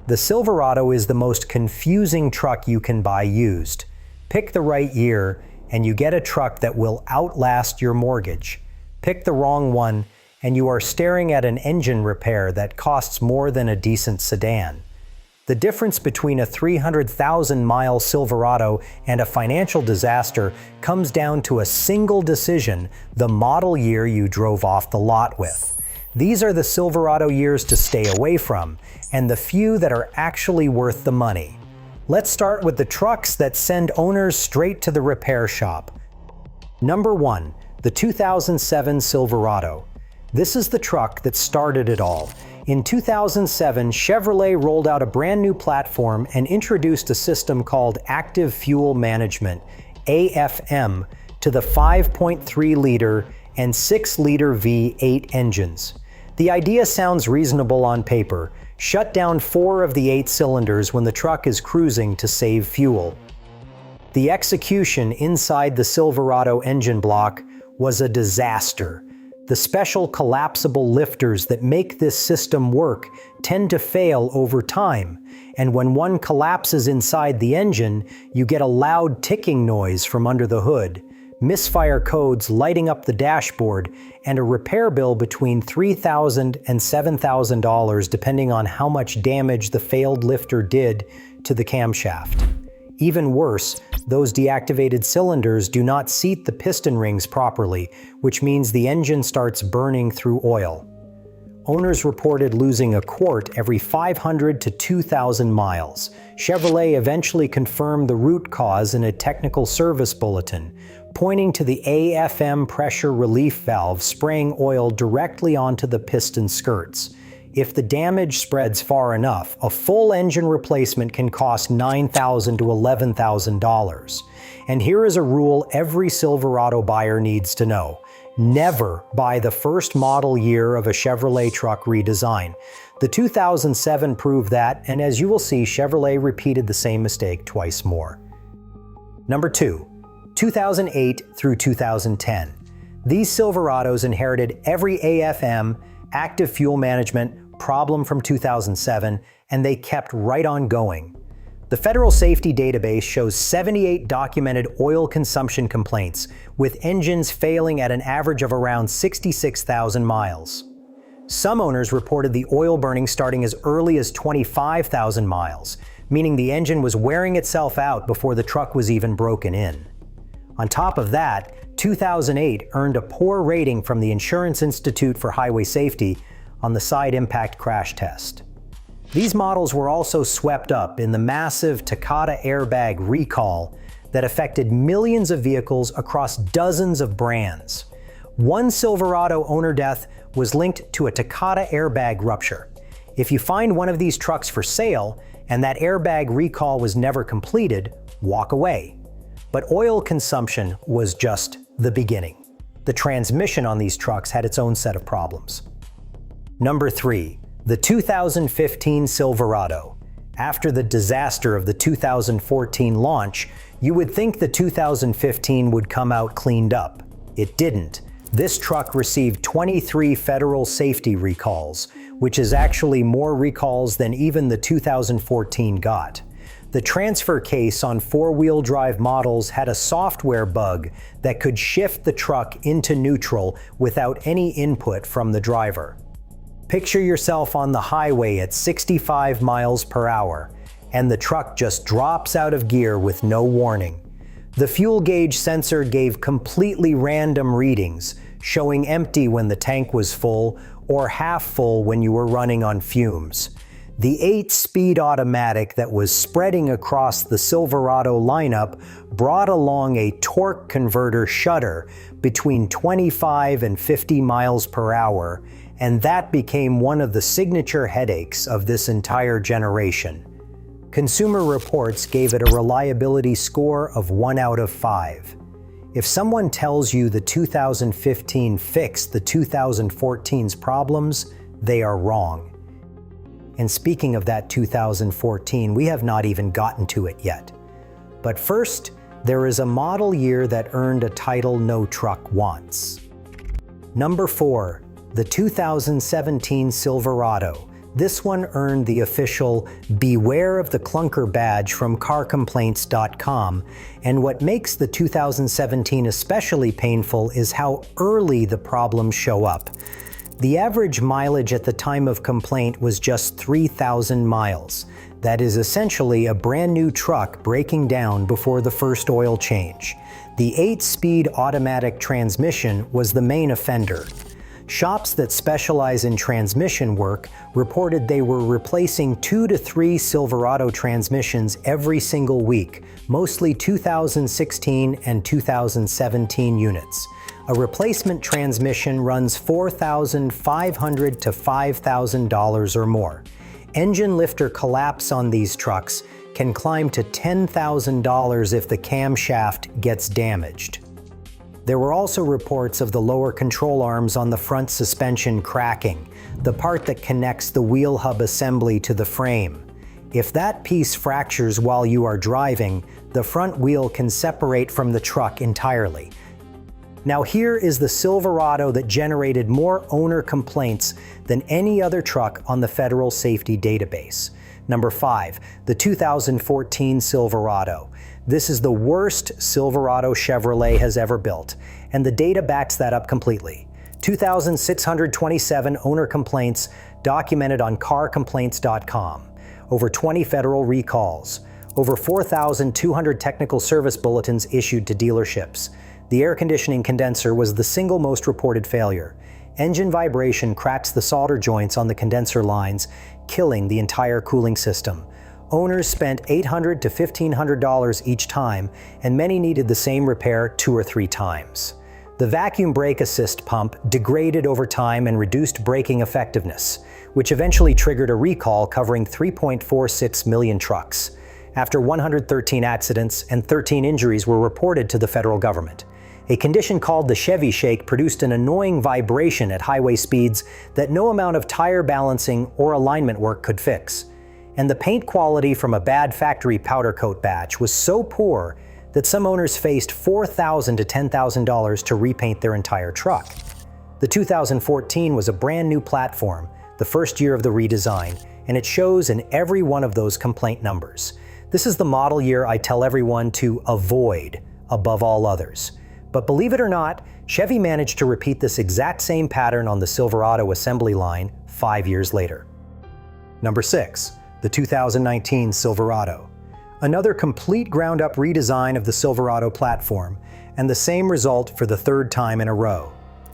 The Silverado is the most confusing truck you can buy used. Pick the right year, and you get a truck that will outlast your mortgage. Pick the wrong one, and you are staring at an engine repair that costs more than a decent sedan. The difference between a 300,000-mile Silverado and a financial disaster comes down to a single decision: the model year you drove off the lot with. These are the Silverado years to stay away from, and the few that are actually worth the money. Let's start with the trucks that send owners straight to the repair shop. Number 1. The 2007 Silverado. This is the truck that started it all. In 2007, Chevrolet rolled out a brand new platform and introduced a system called Active Fuel Management, AFM, to the 5.3-liter and 6-liter V8 engines. The idea sounds reasonable on paper. Shut down 4 of the 8 cylinders when the truck is cruising to save fuel. The execution inside the Silverado engine block was a disaster. The special collapsible lifters that make this system work tend to fail over time, and when one collapses inside the engine, you get a loud ticking noise from under the hood, misfire codes lighting up the dashboard, and a repair bill between $3,000 and $7,000 depending on how much damage the failed lifter did to the camshaft. Even worse, those deactivated cylinders do not seat the piston rings properly, which means the engine starts burning through oil. Owners reported losing a quart every 500 to 2,000 miles. Chevrolet eventually confirmed the root cause in a technical service bulletin, pointing to the AFM pressure relief valve spraying oil directly onto the piston skirts. If the damage spreads far enough, a full engine replacement can cost $9,000 to $11,000. And here is a rule every Silverado buyer needs to know. Never buy the first model year of a Chevrolet truck redesign. The 2007 proved that, and as you will see, Chevrolet repeated the same mistake twice more. Number 2. 2008 through 2010. These Silverados inherited every AFM, active fuel management, problem from 2007, and they kept right on going. The Federal Safety Database shows 78 documented oil consumption complaints, with engines failing at an average of around 66,000 miles. Some owners reported the oil burning starting as early as 25,000 miles, meaning the engine was wearing itself out before the truck was even broken in. On top of that, 2008 earned a poor rating from the Insurance Institute for Highway Safety on the side impact crash test. These models were also swept up in the massive Takata airbag recall that affected millions of vehicles across dozens of brands. One Silverado owner death was linked to a Takata airbag rupture. If you find one of these trucks for sale and that airbag recall was never completed, walk away. But oil consumption was just the beginning. The transmission on these trucks had its own set of problems. Number 3. The 2015 Silverado. After the disaster of the 2014 launch, you would think the 2015 would come out cleaned up. It didn't. This truck received 23 federal safety recalls, which is actually more recalls than even the 2014 got. The transfer case on 4-wheel drive models had a software bug that could shift the truck into neutral without any input from the driver. Picture yourself on the highway at 65 miles per hour, and the truck just drops out of gear with no warning. The fuel gauge sensor gave completely random readings, showing empty when the tank was full or half full when you were running on fumes. The 8-speed automatic that was spreading across the Silverado lineup brought along a torque converter shudder between 25 and 50 miles per hour, and that became one of the signature headaches of this entire generation. Consumer Reports gave it a reliability score of 1 out of 5. If someone tells you the 2015 fixed the 2014's problems, they are wrong. And speaking of that 2014, we have not even gotten to it yet. But first, there is a model year that earned a title no truck wants. Number 4. The 2017 Silverado. This one earned the official "Beware of the Clunker" badge from carcomplaints.com, and what makes the 2017 especially painful is how early the problems show up. The average mileage at the time of complaint was just 3,000 miles. That is essentially a brand new truck breaking down before the first oil change. The 8-speed automatic transmission was the main offender. Shops that specialize in transmission work reported they were replacing 2 to 3 Silverado transmissions every single week, mostly 2016 and 2017 units. A replacement transmission runs $4,500 to $5,000 or more. Engine lifter collapse on these trucks can climb to $10,000 if the camshaft gets damaged. There were also reports of the lower control arms on the front suspension cracking, the part that connects the wheel hub assembly to the frame. If that piece fractures while you are driving, the front wheel can separate from the truck entirely. Now here is the Silverado that generated more owner complaints than any other truck on the Federal Safety Database. Number 5, the 2014 Silverado. This is the worst Silverado Chevrolet has ever built, and the data backs that up completely. 2,627 owner complaints documented on carcomplaints.com, over 20 federal recalls, over 4,200 technical service bulletins issued to dealerships. The air conditioning condenser was the single most reported failure. Engine vibration cracks the solder joints on the condenser lines, killing the entire cooling system. Owners spent $800 to $1,500 each time, and many needed the same repair 2 or 3 times. The vacuum brake assist pump degraded over time and reduced braking effectiveness, which eventually triggered a recall covering 3.46 million trucks. After 113 accidents and 13 injuries were reported to the federal government. A condition called the Chevy shake produced an annoying vibration at highway speeds that no amount of tire balancing or alignment work could fix. And the paint quality from a bad factory powder coat batch was so poor that some owners faced $4,000 to $10,000 to repaint their entire truck. The 2014 was a brand new platform, the first year of the redesign, and it shows in every one of those complaint numbers. This is the model year I tell everyone to avoid above all others. But believe it or not, Chevy managed to repeat this exact same pattern on the Silverado assembly line 5 years later. Number 6, the 2019 Silverado. Another complete ground-up redesign of the Silverado platform, and the same result for the 3rd time in a row.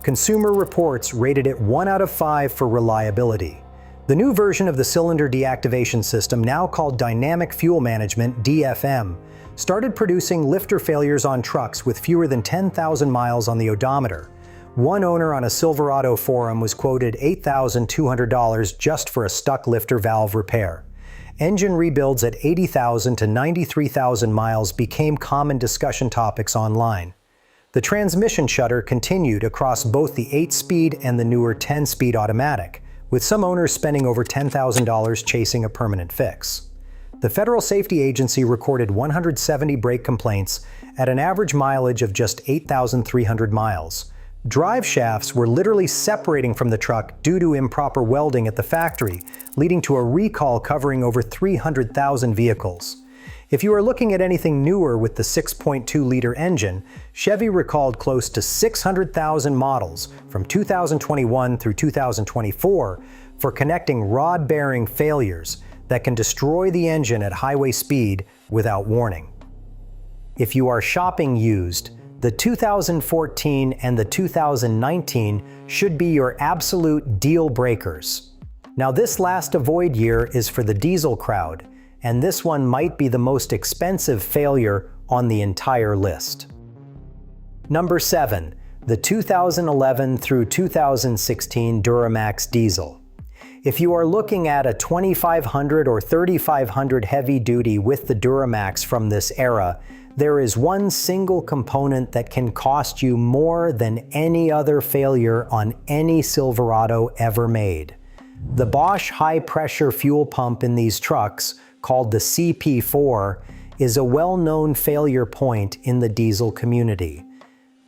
Consumer Reports rated it 1 out of 5 for reliability. The new version of the cylinder deactivation system, now called Dynamic Fuel Management (DFM), started producing lifter failures on trucks with fewer than 10,000 miles on the odometer. One owner on a Silverado forum was quoted $8,200 just for a stuck lifter valve repair. Engine rebuilds at 80,000 to 93,000 miles became common discussion topics online. The transmission shudder continued across both the 8-speed and the newer 10-speed automatic, with some owners spending over $10,000 chasing a permanent fix. The Federal Safety Agency recorded 170 brake complaints at an average mileage of just 8,300 miles. Drive shafts were literally separating from the truck due to improper welding at the factory, leading to a recall covering over 300,000 vehicles. If you are looking at anything newer with the 6.2-liter engine, Chevy recalled close to 600,000 models from 2021 through 2024 for connecting rod bearing failures that can destroy the engine at highway speed without warning. If you are shopping used, the 2014 and the 2019 should be your absolute deal breakers. Now this last avoid year is for the diesel crowd, and this one might be the most expensive failure on the entire list. Number 7, the 2011 through 2016 Duramax diesel. If you are looking at a 2500 or 3500 heavy duty with the Duramax from this era, there is one single component that can cost you more than any other failure on any Silverado ever made. The Bosch high-pressure fuel pump in these trucks, called the CP4, is a well-known failure point in the diesel community.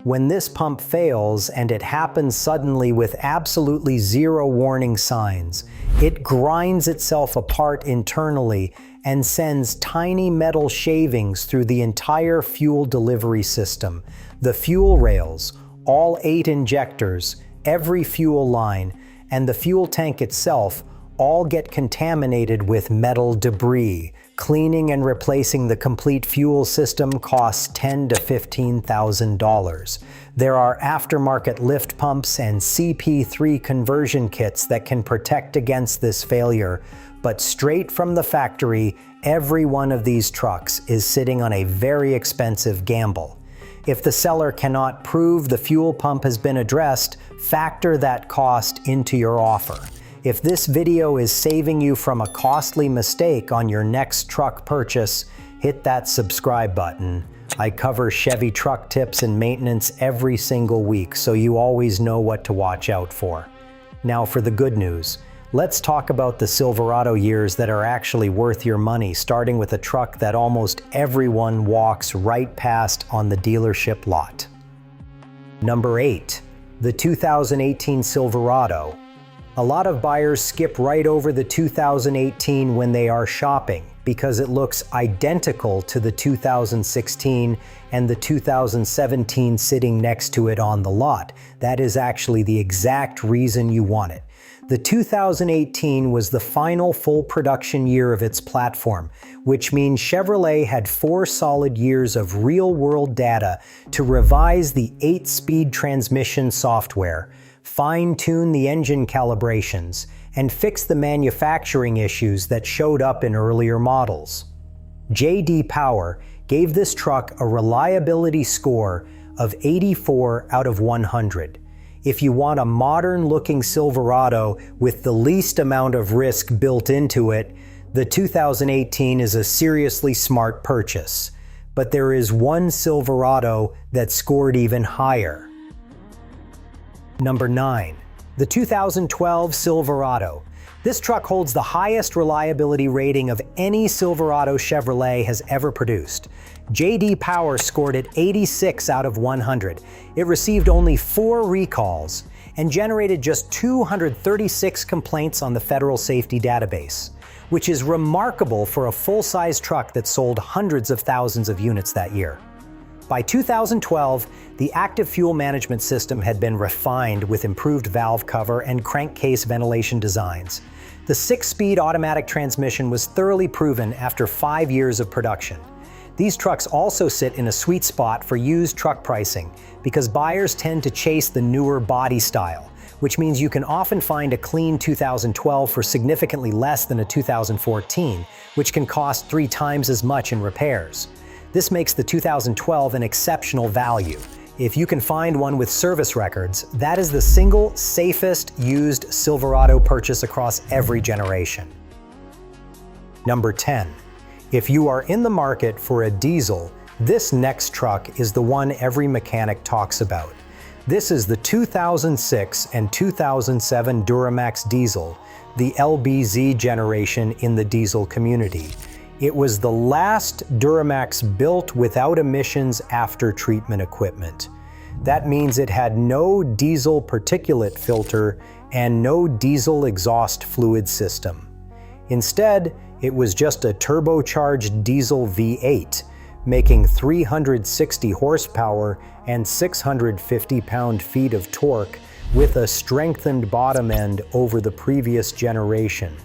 When this pump fails, and it happens suddenly with absolutely zero warning signs, it grinds itself apart internally and sends tiny metal shavings through the entire fuel delivery system, the fuel rails, all 8 injectors, every fuel line, and the fuel tank itself all get contaminated with metal debris. Cleaning and replacing the complete fuel system costs $10,000 to $15,000. There are aftermarket lift pumps and CP3 conversion kits that can protect against this failure, but straight from the factory, every one of these trucks is sitting on a very expensive gamble. If the seller cannot prove the fuel pump has been addressed, factor that cost into your offer. If this video is saving you from a costly mistake on your next truck purchase, hit that subscribe button. I cover Chevy truck tips and maintenance every single week, so you always know what to watch out for. Now for the good news. Let's talk about the Silverado years that are actually worth your money, starting with a truck that almost everyone walks right past on the dealership lot. Number 8. The 2018 Silverado. A lot of buyers skip right over the 2018 when they are shopping because it looks identical to the 2016 and the 2017 sitting next to it on the lot. That is actually the exact reason you want it. The 2018 was the final full production year of its platform, which means Chevrolet had 4 solid years of real-world data to revise the 8-speed transmission software, fine-tune the engine calibrations, and fix the manufacturing issues that showed up in earlier models. J.D. Power gave this truck a reliability score of 84 out of 100. If you want a modern-looking Silverado with the least amount of risk built into it, the 2018 is a seriously smart purchase. But there is one Silverado that scored even higher. Number 9. The 2012 Silverado. This truck holds the highest reliability rating of any Silverado Chevrolet has ever produced. J.D. Power scored it 86 out of 100. It received only 4 recalls and generated just 236 complaints on the Federal Safety Database, which is remarkable for a full-size truck that sold hundreds of thousands of units that year. By 2012, the active fuel management system had been refined with improved valve cover and crankcase ventilation designs. The 6-speed automatic transmission was thoroughly proven after 5 years of production. These trucks also sit in a sweet spot for used truck pricing because buyers tend to chase the newer body style, which means you can often find a clean 2012 for significantly less than a 2014, which can cost 3 times as much in repairs. This makes the 2012 an exceptional value. If you can find one with service records, that is the single safest used Silverado purchase across every generation. Number 10. If you are in the market for a diesel, this next truck is the one every mechanic talks about. This is the 2006 and 2007 Duramax diesel, the LBZ generation in the diesel community. It was the last Duramax built without emissions after treatment equipment. That means it had no diesel particulate filter and no diesel exhaust fluid system. Instead, it was just a turbocharged diesel V8, making 360 horsepower and 650 pound-feet of torque with a strengthened bottom end over the previous generation.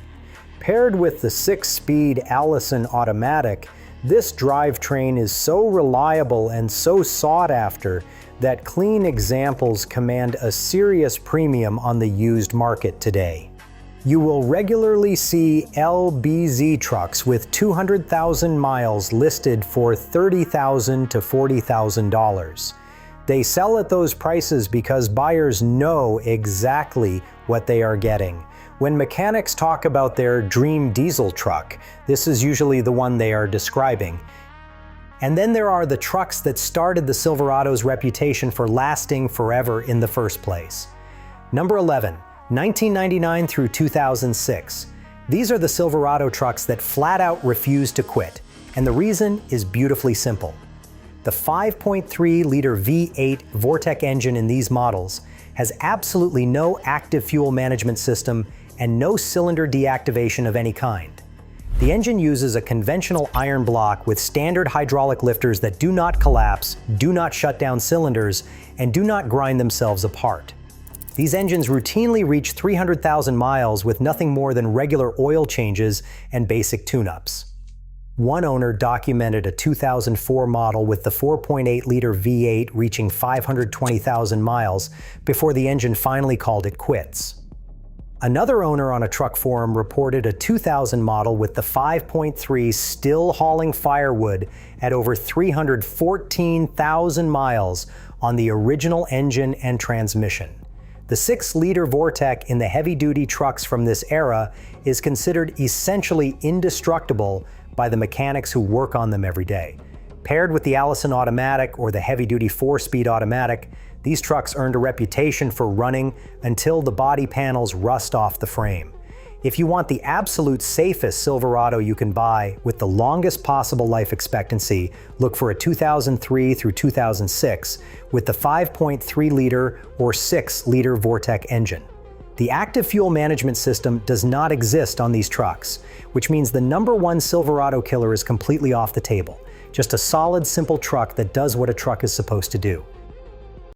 Paired with the 6-speed Allison automatic, this drivetrain is so reliable and so sought after that clean examples command a serious premium on the used market today. You will regularly see LBZ trucks with 200,000 miles listed for $30,000 to $40,000. They sell at those prices because buyers know exactly what they are getting. When mechanics talk about their dream diesel truck, this is usually the one they are describing. And then there are the trucks that started the Silverado's reputation for lasting forever in the first place. Number 11, 1999 through 2006. These are the Silverado trucks that flat out refuse to quit, and the reason is beautifully simple. The 5.3-liter V8 Vortec engine in these models has absolutely no active fuel management system and no cylinder deactivation of any kind. The engine uses a conventional iron block with standard hydraulic lifters that do not collapse, do not shut down cylinders, and do not grind themselves apart. These engines routinely reach 300,000 miles with nothing more than regular oil changes and basic tune-ups. One owner documented a 2004 model with the 4.8-liter V8 reaching 520,000 miles before the engine finally called it quits. Another owner on a truck forum reported a 2000 model with the 5.3 still hauling firewood at over 314,000 miles on the original engine and transmission. The 6-liter Vortec in the heavy-duty trucks from this era is considered essentially indestructible by the mechanics who work on them every day. Paired with the Allison automatic or the heavy-duty 4-speed automatic, these trucks earned a reputation for running until the body panels rust off the frame. If you want the absolute safest Silverado you can buy with the longest possible life expectancy, look for a 2003 through 2006 with the 5.3-liter or 6-liter Vortec engine. The active fuel management system does not exist on these trucks, which means the #1 Silverado killer is completely off the table. Just a solid, simple truck that does what a truck is supposed to do.